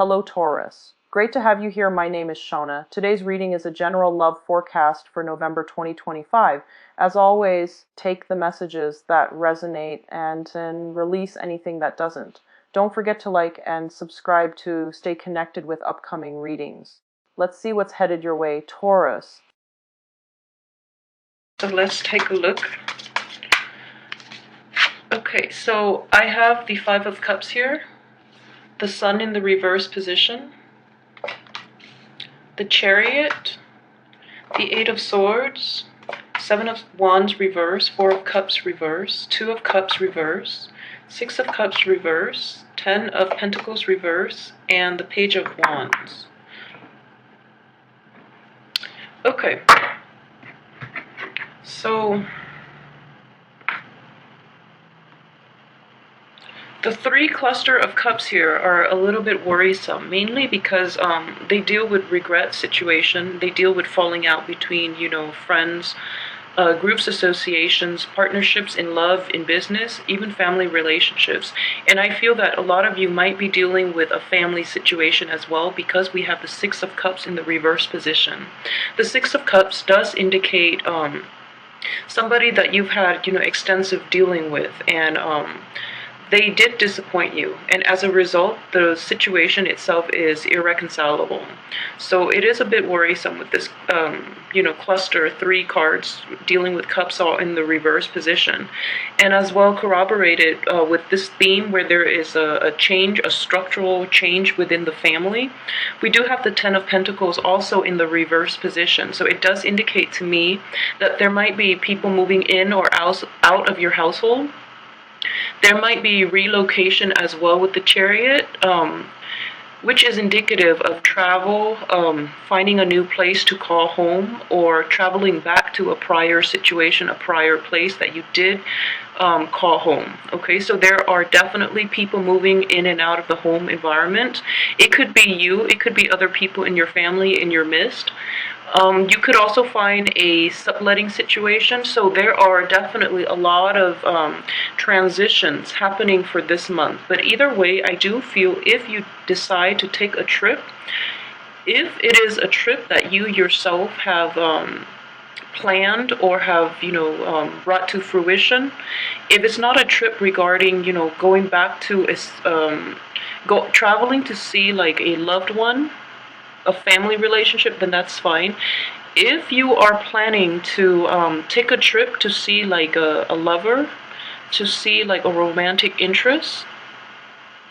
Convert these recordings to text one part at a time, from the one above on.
Hello Taurus. Great to have you here. My name is Shona. Today's reading is a general love forecast for November 2025. As always, take the messages that resonate and release anything that doesn't. Don't forget to like and subscribe to stay connected with upcoming readings. Let's see what's headed your way, Taurus. So let's take a look. Okay, so I have the Five of Cups here, the Sun in the reverse position, the Chariot, the Eight of Swords, Seven of Wands reverse, Four of Cups reverse, Two of Cups reverse, Six of Cups reverse, 10 of Pentacles reverse, and the Page of Wands. Okay, so the three cluster of cups here are a little bit worrisome, mainly because they deal with regret situation. They deal with falling out between, friends, groups, associations, partnerships in love, in business, even family relationships. And I feel that a lot of you might be dealing with a family situation as well, because we have the Six of Cups in the reverse position. The Six of Cups does indicate somebody that you've had, extensive dealing with, and they did disappoint you, and as a result, the situation itself is irreconcilable. So it is a bit worrisome with this, cluster, three cards dealing with cups all in the reverse position, and as well corroborated with this theme where there is a change, a structural change within the family. We do have the Ten of Pentacles also in the reverse position, so it does indicate to me that there might be people moving in or out of your household. There might be relocation as well with the Chariot, which is indicative of travel, finding a new place to call home, or traveling back to a prior situation, a prior place that you did call home. Okay, so there are definitely people moving in and out of the home environment. It could be you, it could be other people in your family, in your midst. You could also find a subletting situation, so there are definitely a lot of transitions happening for this month. But either way, I do feel if you decide to take a trip, if it is a trip that you yourself have planned or have brought to fruition, if it's not a trip regarding going back to traveling to see like a loved one, a family relationship, then that's fine. If you are planning to take a trip to see like a lover, to see like a romantic interest,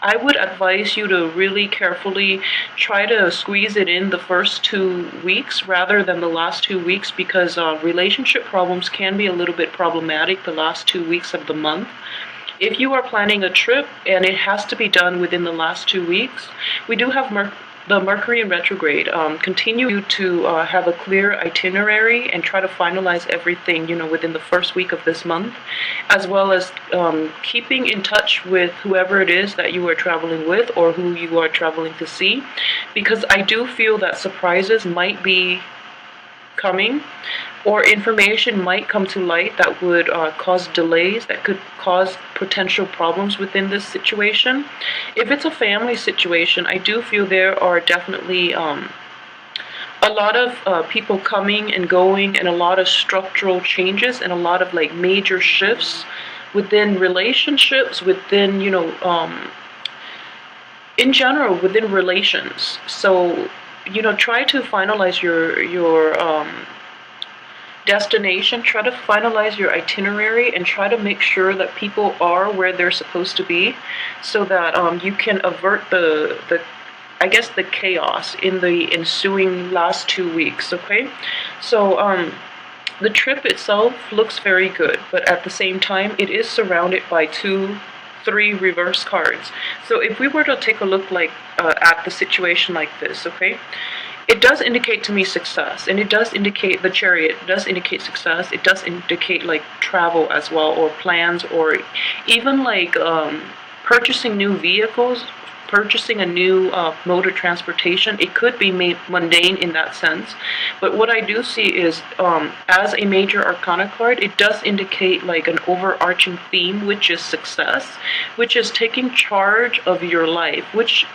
I would advise you to really carefully try to squeeze it in the first 2 weeks rather than the last 2 weeks, because relationship problems can be a little bit problematic the last 2 weeks of the month. If you are planning a trip and it has to be done within the last 2 weeks, we do have the Mercury in retrograde. Continue to have a clear itinerary and try to finalize everything, within the first week of this month, as well as keeping in touch with whoever it is that you are traveling with or who you are traveling to see, because I do feel that surprises might be coming, or information might come to light that would cause delays, that could cause potential problems within this situation. If it's a family situation, I do feel there are definitely a lot of people coming and going, and a lot of structural changes, and a lot of like major shifts within relationships, within in general within relations. So try to finalize your destination, try to finalize your itinerary, and try to make sure that people are where they're supposed to be, so that you can avert the chaos in the ensuing last 2 weeks. Okay, so the trip itself looks very good, but at the same time it is surrounded by 3 reverse cards. So if we were to take a look like at the situation like this, okay, it does indicate to me success, and it does indicate the Chariot does indicate success. It does indicate like travel as well, or plans, or even like purchasing new vehicles, purchasing a new mode of transportation. It could be mundane in that sense, but what I do see is as a major arcana card, it does indicate like an overarching theme, which is success, which is taking charge of your life, which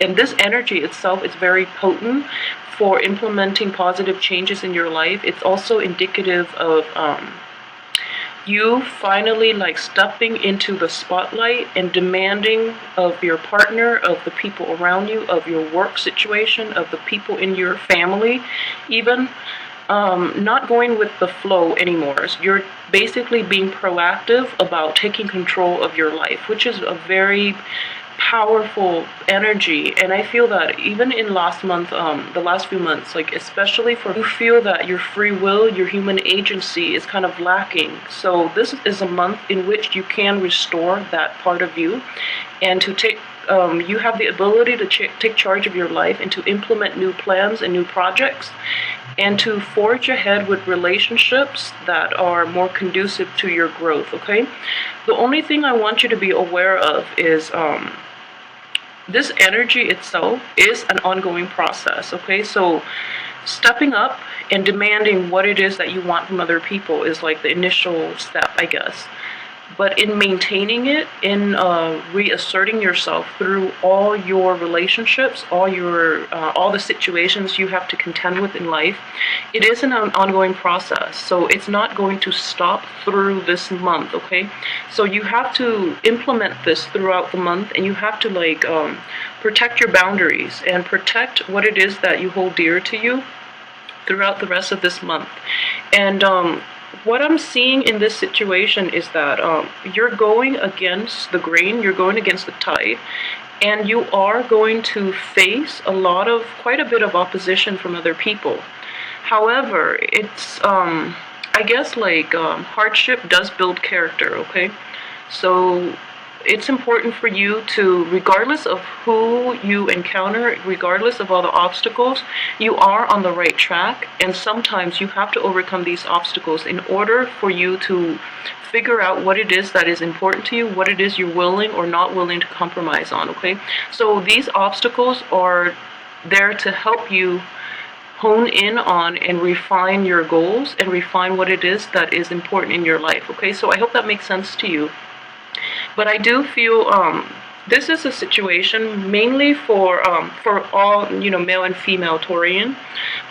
And this energy itself is very potent for implementing positive changes in your life. It's also indicative of you finally like stepping into the spotlight and demanding of your partner, of the people around you, of your work situation, of the people in your family, even not going with the flow anymore. So you're basically being proactive about taking control of your life, which is a very powerful energy. And I feel that even in the last few months, like especially for you feel that your free will, your human agency is kind of lacking. So this is a month in which you can restore that part of you, and to take you have the ability to take charge of your life and to implement new plans and new projects, and to forge ahead with relationships that are more conducive to your growth. Okay, the only thing I want you to be aware of is this energy itself is an ongoing process. Okay, so stepping up and demanding what it is that you want from other people is like the initial step, I guess. But in maintaining it, in reasserting yourself through all your relationships, all the situations you have to contend with in life, it is an ongoing process. So it's not going to stop through this month. Okay, so you have to implement this throughout the month, and you have to like protect your boundaries and protect what it is that you hold dear to you throughout the rest of this month. And what I'm seeing in this situation is that you're going against the grain, you're going against the tide, and you are going to face quite a bit of opposition from other people. However, it's, I guess, like hardship does build character, okay? So it's important for you to, regardless of who you encounter, regardless of all the obstacles, you are on the right track. And sometimes you have to overcome these obstacles in order for you to figure out what it is that is important to you, what it is you're willing or not willing to compromise on, okay? So these obstacles are there to help you hone in on and refine your goals and refine what it is that is important in your life, okay? So I hope that makes sense to you. But I do feel this is a situation mainly for all, male and female Taurian.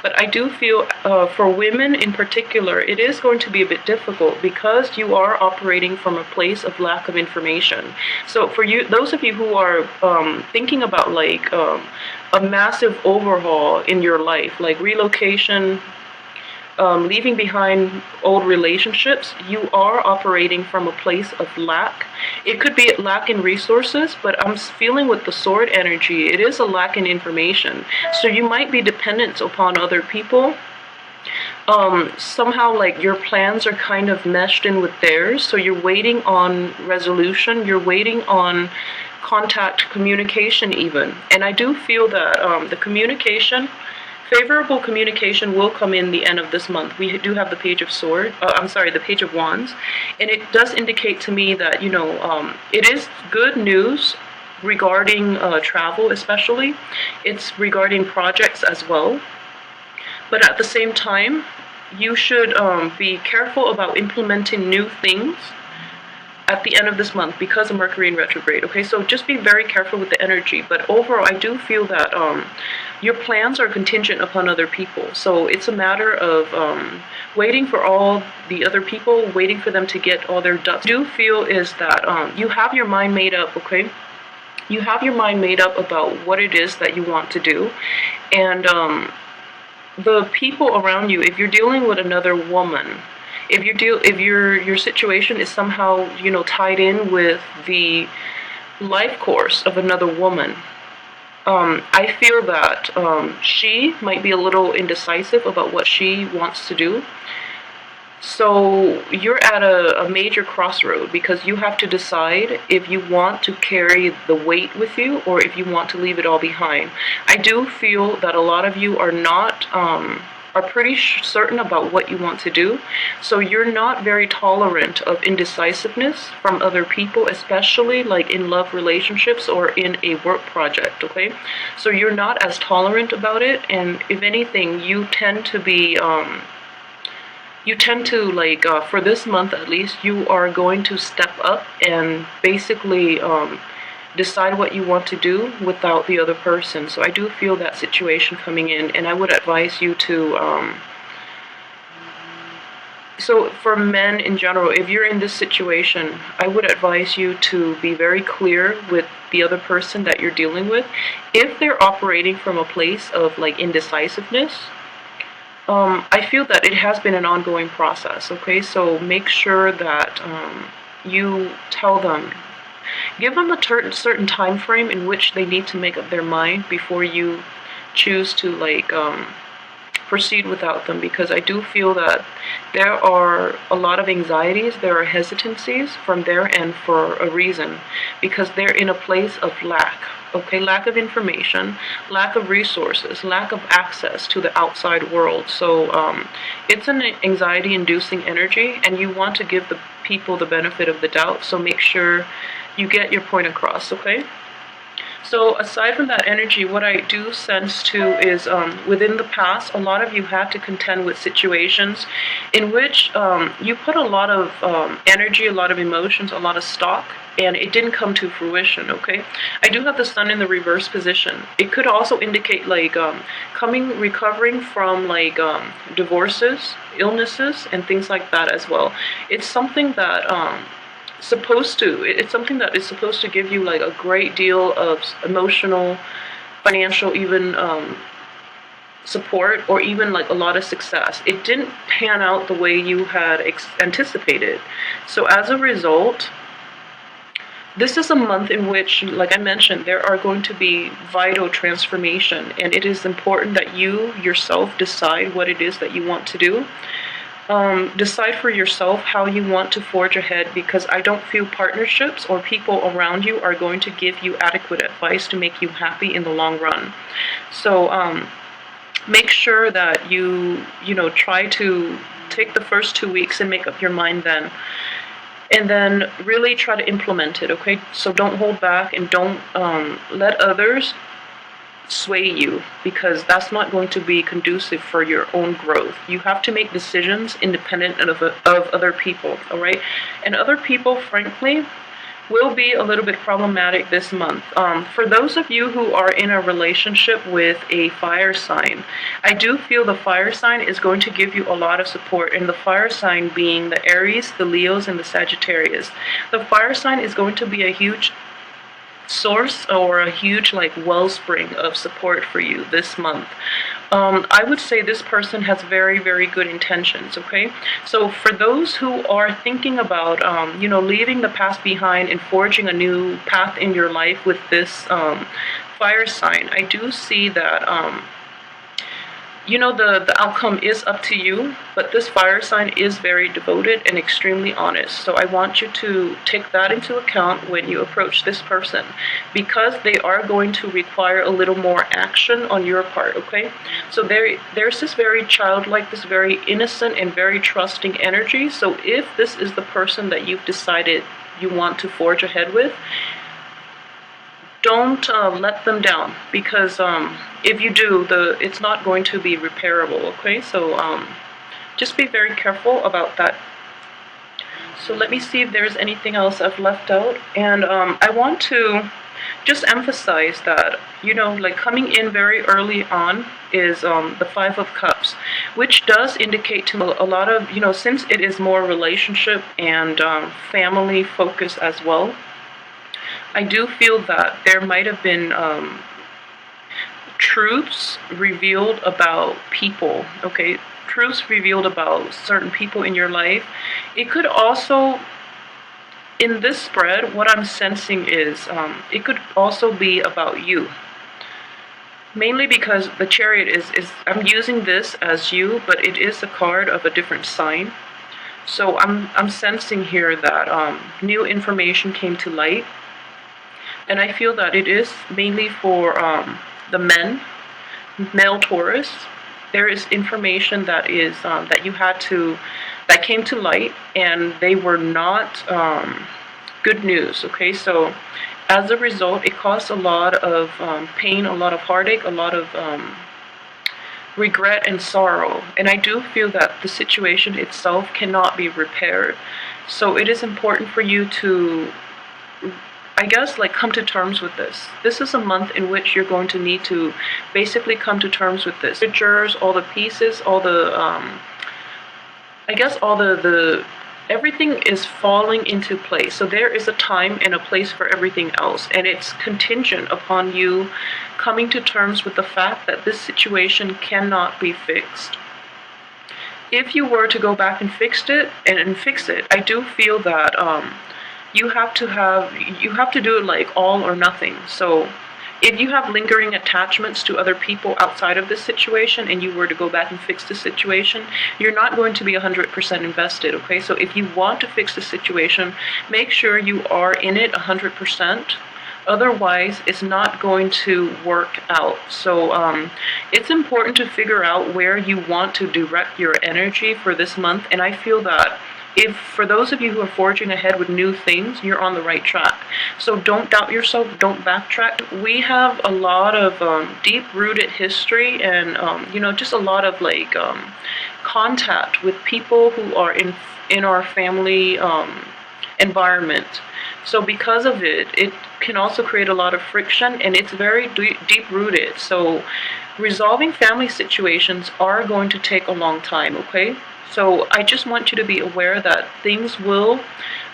But I do feel for women in particular, it is going to be a bit difficult because you are operating from a place of lack of information. So for you, those of you who are thinking about like a massive overhaul in your life, like relocation, leaving behind old relationships, you are operating from a place of lack. It could be a lack in resources, but I'm feeling with the sword energy, it is a lack in information. So you might be dependent upon other people. Somehow like your plans are kind of meshed in with theirs, so you're waiting on resolution, you're waiting on contact, communication even. And I do feel that the favorable communication will come in the end of this month. We do have the Page of the Page of Wands, and it does indicate to me that, it is good news regarding travel especially. It's regarding projects as well. But at the same time, you should be careful about implementing new things at the end of this month because of Mercury in retrograde. Okay, so just be very careful with the energy. But overall, I do feel that your plans are contingent upon other people. So it's a matter of waiting for all the other people, waiting for them to get all their ducks. I do feel is that you have your mind made up, okay? You have your mind made up about what it is that you want to do. And the people around you, if you're dealing with another woman, if your situation is somehow tied in with the life course of another woman, I feel that she might be a little indecisive about what she wants to do. So you're at a major crossroad because you have to decide if you want to carry the weight with you or if you want to leave it all behind. I do feel that a lot of you are not are pretty certain about what you want to do. So you're not very tolerant of indecisiveness from other people, especially like in love relationships or in a work project, okay? So you're not as tolerant about it, and if anything, you tend to be, for this month at least, you are going to step up and basically decide what you want to do without the other person. So I do feel that situation coming in, and I would advise you to so for men in general, if you're in this situation, I would advise you to be very clear with the other person that you're dealing with. If they're operating from a place of like indecisiveness, I feel that it has been an ongoing process, okay? So make sure that you tell them, give them a certain time frame in which they need to make up their mind before you choose to like proceed without them, because I do feel that there are a lot of anxieties, there are hesitancies from their end for a reason, because they're in a place of lack, okay? Lack of information, lack of resources, lack of access to the outside world. So it's an anxiety-inducing energy, and you want to give the people the benefit of the doubt, so make sure you get your point across, okay? So aside from that energy, what I do sense too is within the past, a lot of you had to contend with situations in which you put a lot of energy, a lot of emotions, a lot of stock, and it didn't come to fruition, okay? I do have the sun in the reverse position. It could also indicate like recovering from like divorces, illnesses, and things like that as well. It's something that it's something that is supposed to give you like a great deal of emotional, financial, even support, or even like a lot of success. It didn't pan out the way you had anticipated. So as a result, this is a month in which, like I mentioned, there are going to be vital transformation, and it is important that you yourself decide what it is that you want to do. Decide for yourself how you want to forge ahead, because I don't feel partnerships or people around you are going to give you adequate advice to make you happy in the long run. So make sure that you try to take the first 2 weeks and make up your mind then. And then really try to implement it, okay? So don't hold back, and don't let others sway you, because that's not going to be conducive for your own growth. You have to make decisions independent of other people, all right? And other people, frankly, will be a little bit problematic this month. For those of you who are in a relationship with a fire sign, I do feel the fire sign is going to give you a lot of support, and the fire sign being the Aries, the Leos, and the Sagittarius. The fire sign is going to be a huge source, or a huge like wellspring of support for you this month. I would say this person has very, very good intentions, okay? So for those who are thinking about, leaving the past behind and forging a new path in your life with this fire sign, I do see that the outcome is up to you, but this fire sign is very devoted and extremely honest. So I want you to take that into account when you approach this person, because they are going to require a little more action on your part, okay? So there's this very childlike, this very innocent and very trusting energy. So if this is the person that you've decided you want to forge ahead with, don't let them down, because if you do, it's not going to be repairable, okay? So just be very careful about that. So let me see if there's anything else I've left out. And I want to just emphasize that, like coming in very early on is the Five of Cups, which does indicate to a lot of, since it is more relationship and family focus as well, I do feel that there might have been truths revealed about people, okay? Truths revealed about certain people in your life. It could also, in this spread, what I'm sensing is it could also be about you. Mainly because the Chariot is I'm using this as you, but it is a card of a different sign. So I'm sensing here that new information came to light. And I feel that it is mainly for the men, male Taurus. There is information that is that came to light, and they were not good news. Okay, so as a result, it caused a lot of pain, a lot of heartache, a lot of regret and sorrow. And I do feel that the situation itself cannot be repaired. So it is important for you to I guess, like, come to terms with this. This is a month in which you're going to need to basically come to terms with this. Pictures, all the pieces, all the I guess all the everything is falling into place. So there is a time and a place for everything else, and it's contingent upon you coming to terms with the fact that this situation cannot be fixed. If you were to go back and fix it, I do feel that you have to do it like all or nothing. So if you have lingering attachments to other people outside of this situation and you were to go back and fix the situation, you're not going to be 100% invested, okay? So if you want to fix the situation, make sure you are in it 100%. Otherwise, it's not going to work out. So it's important to figure out where you want to direct your energy for this month. And I feel that if for those of you who are forging ahead with new things, you're on the right track. So don't doubt yourself, don't backtrack. We have a lot of deep-rooted history and, just a lot of like contact with people who are in our family environment. So because of it, it can also create a lot of friction, and it's very deep-rooted. So resolving family situations are going to take a long time, okay? So I just want you to be aware that things will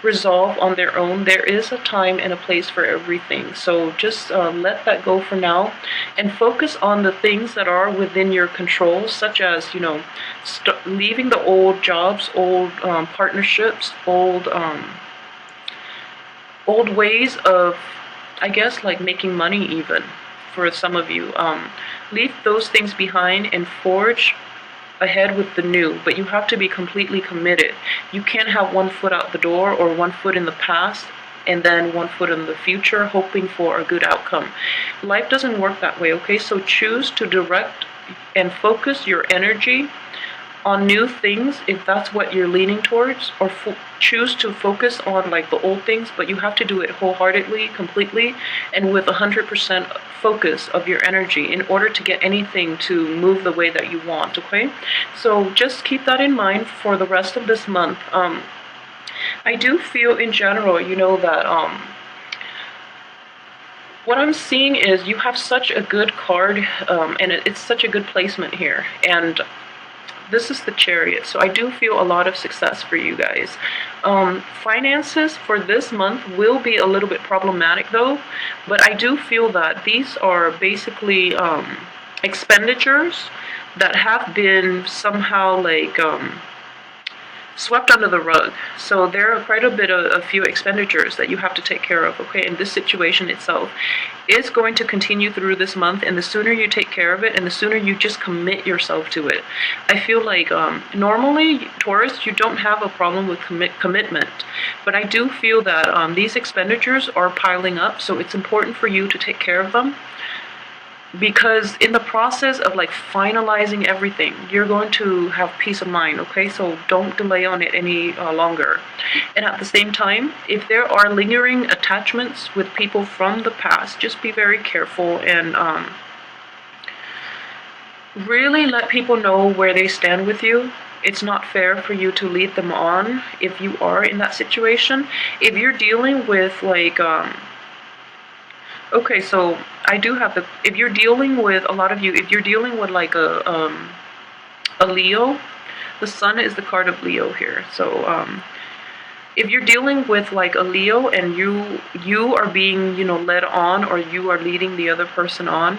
resolve on their own. There is a time and a place for everything. So just let that go for now and focus on the things that are within your control, such as, leaving the old jobs, old partnerships, old ways of, I guess, like making money even for some of you. Leave those things behind and forge ahead with the new, but you have to be completely committed. You can't have one foot out the door or one foot in the past and then one foot in the future hoping for a good outcome. Life doesn't work that way, okay? So choose to direct and focus your energy on new things if that's what you're leaning towards, or choose to focus on like the old things, but you have to do it wholeheartedly, completely, and with 100% focus of your energy in order to get anything to move the way that you want, okay? So just keep that in mind for the rest of this month. I do feel in general, that what I'm seeing is you have such a good card, and it's such a good placement here, and this is the Chariot, so I do feel a lot of success for you guys. Finances for this month will be a little bit problematic though, but I do feel that these are basically expenditures that have been somehow like swept under the rug. So there are quite a few expenditures that you have to take care of, okay? And this situation itself is going to continue through this month, and the sooner you take care of it and the sooner you just commit yourself to it. I feel like normally, Taurus, you don't have a problem with commitment, but I do feel that these expenditures are piling up, so it's important for you to take care of them. Because in the process of like finalizing everything, you're going to have peace of mind, okay? So don't delay on it any longer. And at the same time, if there are lingering attachments with people from the past, just be very careful and really let people know where they stand with you. It's not fair for you to lead them on if you are in that situation. If you're dealing with like okay, so I do have if you're dealing with, a lot of you, if you're dealing with like a Leo, the Sun is the card of Leo here. So if you're dealing with like a Leo and you are being, led on, or you are leading the other person on,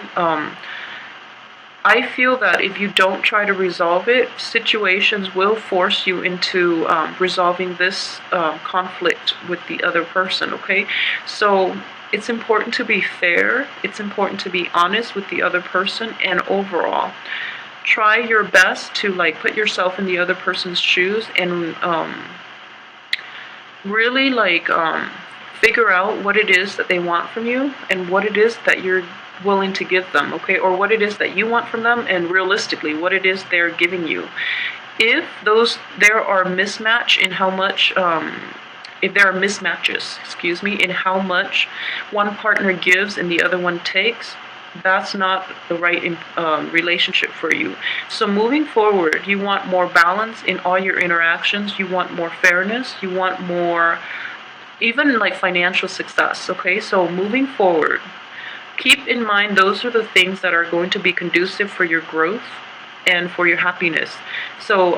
I feel that if you don't try to resolve it, situations will force you into resolving this conflict with the other person, okay? So it's important to be fair, it's important to be honest with the other person, and overall, try your best to like put yourself in the other person's shoes and really like figure out what it is that they want from you and what it is that you're willing to give them, okay? Or what it is that you want from them, and realistically what it is they're giving you. If there are mismatch in how much if there are mismatches, in how much one partner gives and the other one takes, that's not the right relationship for you. So moving forward, you want more balance in all your interactions. You want more fairness. You want more even like financial success. Okay, so moving forward, keep in mind those are the things that are going to be conducive for your growth and for your happiness. So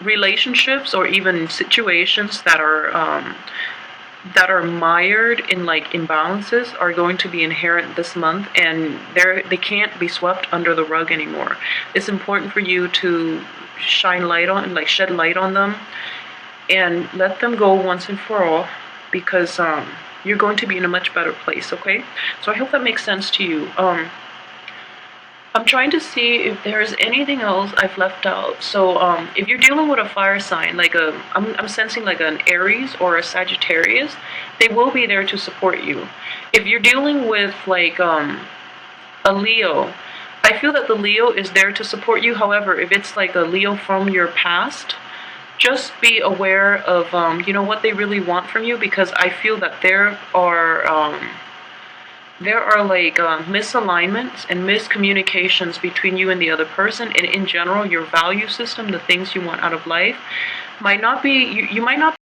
relationships or even situations that are mired in like imbalances are going to be inherent this month, and they can't be swept under the rug anymore. It's important for you to shine light on and like shed light on them and let them go once and for all, because you're going to be in a much better place. Okay, so I hope that makes sense to you. I'm trying to see if there's anything else I've left out. So, if you're dealing with a fire sign, like I'm sensing like an Aries or a Sagittarius, they will be there to support you. If you're dealing with like a Leo, I feel that the Leo is there to support you. However, if it's like a Leo from your past, just be aware of what they really want from you, because I feel that there are like misalignments and miscommunications between you and the other person, and in general your value system, the things you want out of life, might not be you might not